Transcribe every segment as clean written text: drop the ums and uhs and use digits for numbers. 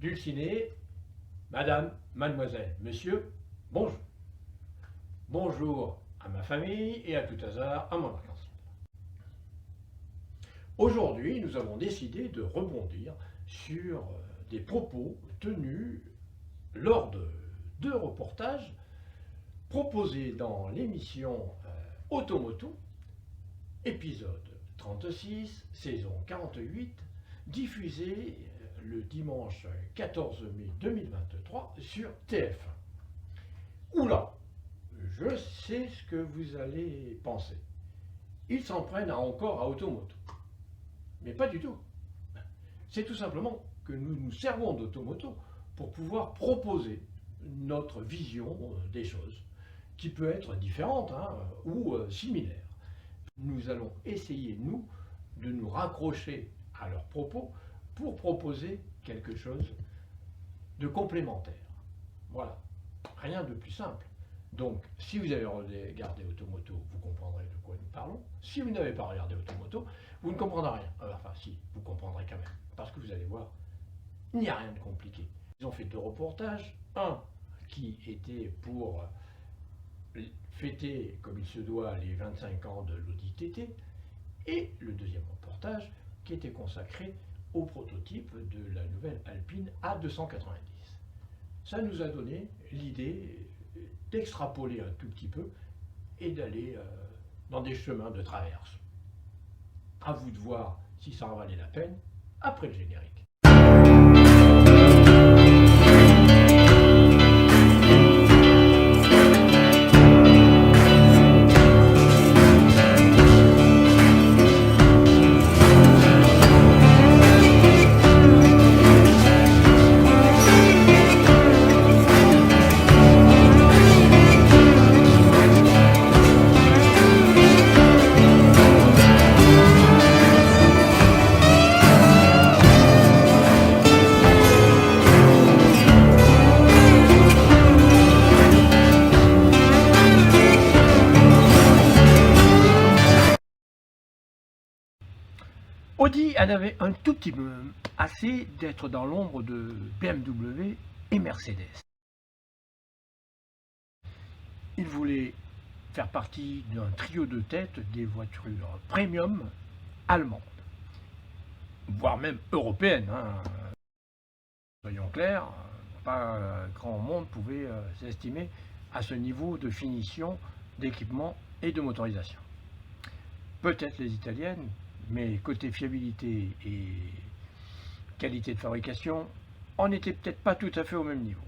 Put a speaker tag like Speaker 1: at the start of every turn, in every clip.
Speaker 1: Dulcinée, madame, mademoiselle, monsieur, bonjour. Bonjour à ma famille et à tout hasard à mon arc-en-ciel. Aujourd'hui, nous avons décidé de rebondir sur des propos tenus lors de deux reportages proposés dans l'émission Automoto, épisode 36, saison 48, diffusée le dimanche 14 mai 2023 sur TF1. Oula, je sais ce que vous allez penser. Ils s'en prennent encore à Automoto. Mais pas du tout. C'est tout simplement que nous nous servons d'Automoto pour pouvoir proposer notre vision des choses, qui peut être différente ou similaire. Nous allons essayer, nous, de nous raccrocher à leurs propos pour proposer quelque chose de complémentaire. Voilà, rien de plus simple. Donc, si vous avez regardé Automoto, vous comprendrez de quoi nous parlons. Si vous n'avez pas regardé Automoto, vous ne comprendrez rien. Enfin, si, vous comprendrez quand même. Parce que vous allez voir, il n'y a rien de compliqué. Ils ont fait deux reportages. Un qui était pour fêter, comme il se doit, les 25 ans de l'Audi TT. Et le deuxième reportage qui était consacré au prototype de la nouvelle Alpine A290. Ça nous a donné l'idée d'extrapoler un tout petit peu et d'aller dans des chemins de traverse. À vous de voir si ça en valait la peine après le générique. Audi en avait un tout petit peu assez d'être dans l'ombre de BMW et Mercedes. Il voulait faire partie d'un trio de tête des voitures premium allemandes, voire même européennes. Soyons clairs, pas grand monde pouvait s'estimer à ce niveau de finition, d'équipement et de motorisation. Peut-être les italiennes, mais côté fiabilité et qualité de fabrication, on n'était peut-être pas tout à fait au même niveau.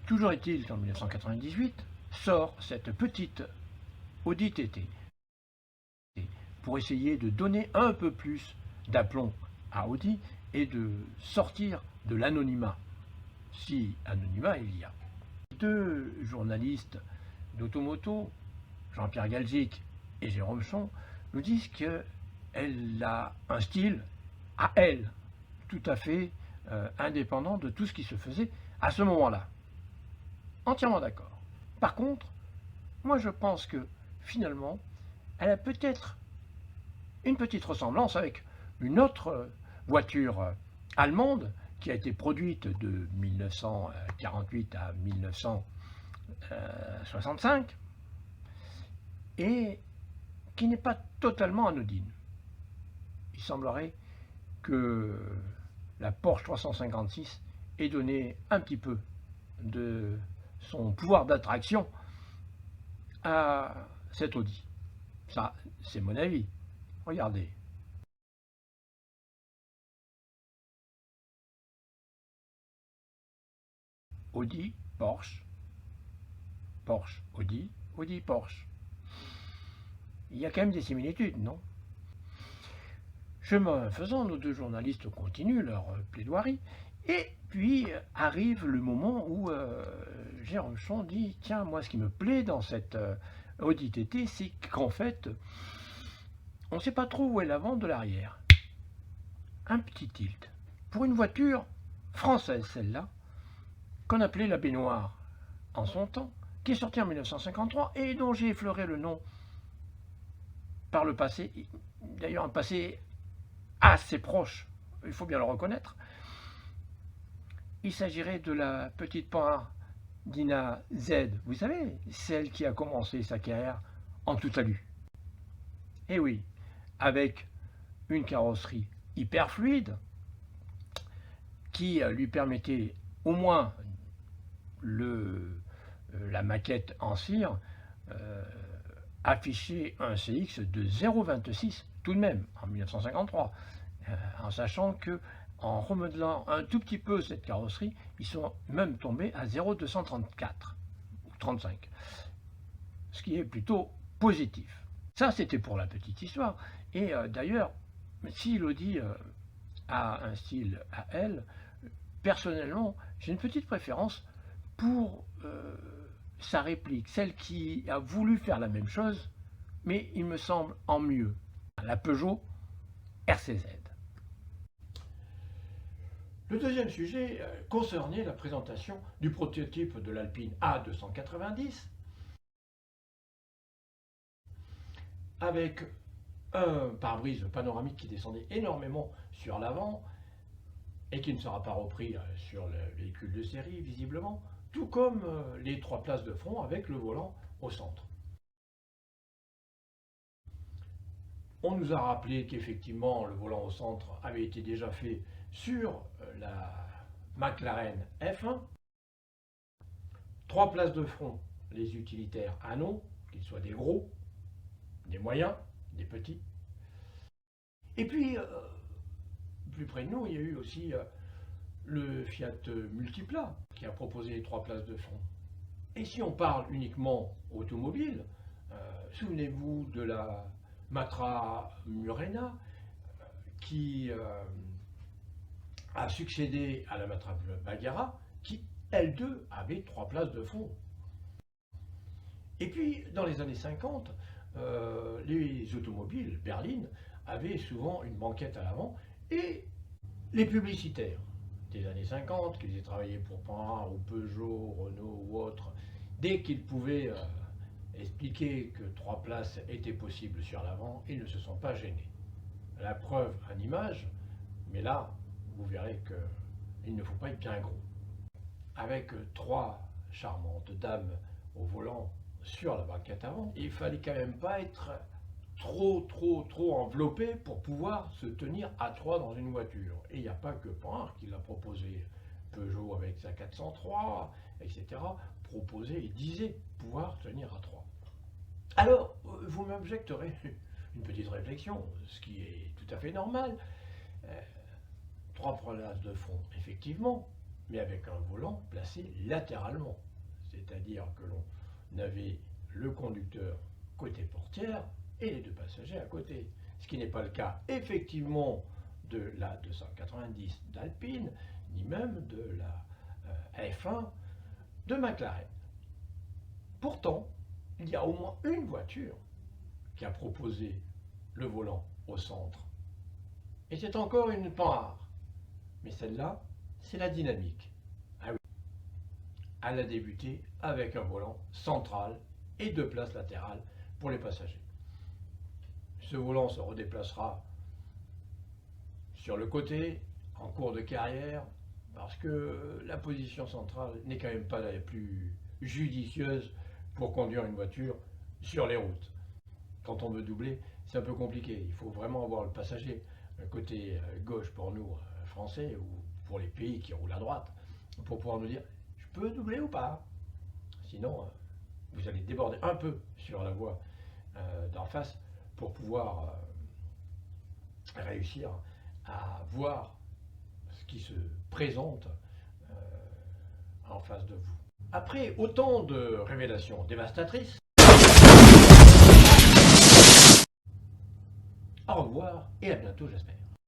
Speaker 1: Toujours est-il qu'en 1998 sort cette petite Audi TT pour essayer de donner un peu plus d'aplomb à Audi et de sortir de l'anonymat, si anonymat il y a. Deux journalistes d'Automoto, Jean-Pierre Galzic et Jérôme Chon, nous disent qu'elle a un style à elle, tout à fait indépendant de tout ce qui se faisait à ce moment-là. Entièrement d'accord. Par contre, moi je pense que finalement, elle a peut-être une petite ressemblance avec une autre voiture allemande qui a été produite de 1948 à 1965 et qui n'est pas totalement anodine. Il semblerait que la Porsche 356 ait donné un petit peu de son pouvoir d'attraction à cette Audi. Ça, c'est mon avis. Regardez. Audi, Porsche, Porsche, Audi, Audi, Porsche. Il y a quand même des similitudes, non? Chemin faisant, nos deux journalistes continuent leur plaidoirie, et puis arrive le moment où Jérôme Chon dit « Tiens, moi ce qui me plaît dans cette Audi TT, c'est qu'en fait, on ne sait pas trop où est l'avant de l'arrière. Un petit tilt. Pour une voiture française, celle-là, qu'on appelait la baignoire en son temps, qui est sortie en 1953 et dont j'ai effleuré le nom par le passé, d'ailleurs un passé assez proche, il faut bien le reconnaître, il s'agirait de la petite Panhard Dina Z, vous savez, celle qui a commencé sa carrière en tout alu. Et oui, avec une carrosserie hyper fluide qui lui permettait au moins la maquette en cire afficher un CX de 0,26 tout de même en 1953, en sachant que en remodelant un tout petit peu cette carrosserie, ils sont même tombés à 0,234 ou 35, ce qui est plutôt positif. Ça, c'était pour la petite histoire. Et d'ailleurs, si l'Audi a un style à elle, personnellement, j'ai une petite préférence pour sa réplique, celle qui a voulu faire la même chose, mais il me semble en mieux, la Peugeot RCZ. Le deuxième sujet concernait la présentation du prototype de l'Alpine A290 avec un pare-brise panoramique qui descendait énormément sur l'avant et qui ne sera pas repris sur le véhicule de série visiblement, tout comme les 3 places de front avec le volant au centre. On nous a rappelé qu'effectivement le volant au centre avait été déjà fait sur la McLaren F1. 3 places de front, les utilitaires anneaux, qu'ils soient des gros, des moyens, des petits. Et puis, plus près de nous, il y a eu aussi le Fiat Multipla qui a proposé les 3 places de front. Et si on parle uniquement automobile, souvenez-vous de la Matra Murena qui a succédé à la Matra Bagheera qui, elle deux, avait 3 places de front. Et puis, dans les années 50, les automobiles berlines avaient souvent une banquette à l'avant et les publicitaires des années 50, qu'ils aient travaillé pour Panhard ou Peugeot, Renault ou autre, dès qu'ils pouvaient expliquer que 3 places étaient possibles sur l'avant, ils ne se sont pas gênés. La preuve en image, mais là, vous verrez qu'il ne faut pas être bien gros. Avec 3 charmantes dames au volant sur la banquette avant, il fallait quand même pas être trop enveloppé pour pouvoir se tenir à 3 dans une voiture. Et il n'y a pas que Panhard qui l'a proposé. Peugeot avec sa 403, etc. proposait et disait pouvoir tenir à 3. Alors, vous m'objecterez une petite réflexion, ce qui est tout à fait normal. 3 places de front, effectivement, mais avec un volant placé latéralement. C'est-à-dire que l'on avait le conducteur côté portière et les 2 passagers à côté. Ce qui n'est pas le cas, effectivement, de la 290 d'Alpine, ni même de la F1 de McLaren. Pourtant, il y a au moins une voiture qui a proposé le volant au centre. Et c'est encore une Panhard. Mais celle-là, c'est la Dynamique. Ah oui. Elle a débuté avec un volant central et 2 places latérales pour les passagers. Ce volant se redéplacera sur le côté, en cours de carrière, parce que la position centrale n'est quand même pas la plus judicieuse pour conduire une voiture sur les routes. Quand on veut doubler, c'est un peu compliqué. Il faut vraiment avoir le passager côté gauche pour nous, Français, ou pour les pays qui roulent à droite, pour pouvoir nous dire « je peux doubler ou pas ?» Sinon, vous allez déborder un peu sur la voie d'en face pour pouvoir réussir à voir ce qui se présente en face de vous. Après autant de révélations dévastatrices, au revoir et à bientôt j'espère.